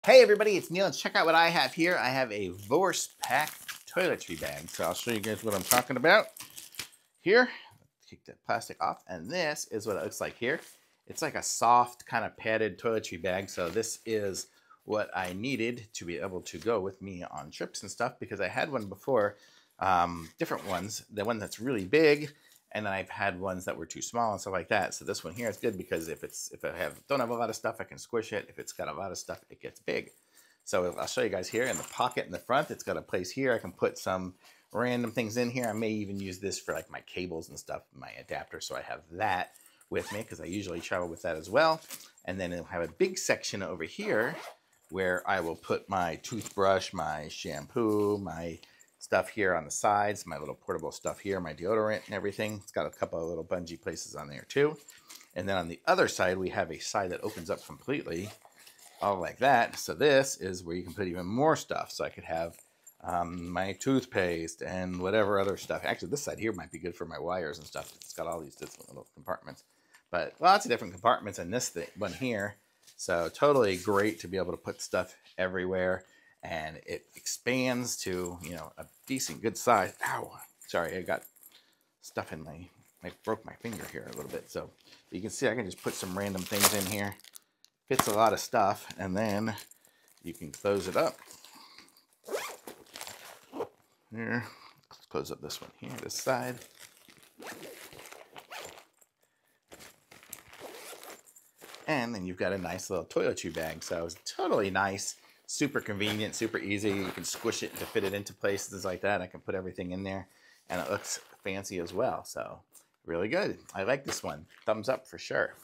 Hey everybody, it's Neil, and check out what I have here. I have a Vorspack toiletry bag. So I'll show you guys what I'm talking about here. Take that plastic off, and this is what it looks like here. It's like a soft kind of padded toiletry bag. So this is what I needed to be able to go with me on trips and stuff, because I had one before, different ones. The one that's really big, and then I've had ones that were too small and stuff like that. So this one here is good because if I don't have a lot of stuff, I can squish it. If it's got a lot of stuff, it gets big. So I'll show you guys here in the pocket in the front. It's got a place here. I can put some random things in here. I may even use this for like my cables and stuff, my adapter. So I have that with me because I usually travel with that as well. And then it'll have a big section over here where I will put my toothbrush, my shampoo, my stuff here on the sides, my little portable stuff here, my deodorant and everything. It's got a couple of little bungee places on there too. And then on the other side, we have a side that opens up completely, all like that. So this is where you can put even more stuff. So I could have my toothpaste and whatever other stuff. Actually, this side here might be good for my wires and stuff. It's got all these different little compartments, but lots of different compartments in this one here. So totally great to be able to put stuff everywhere. And it expands to, you know, a decent good size. Ow, sorry, I got stuff in I broke my finger here a little bit. So you can see I can just put some random things in here. Fits a lot of stuff, and then you can close it up. Here, let's close up this one here, this side. And then you've got a nice little toiletry bag. So it's totally nice. Super convenient, super easy. You can squish it to fit it into places like that. I can put everything in there, and it looks fancy as well. So really good. I like this one. Thumbs up for sure.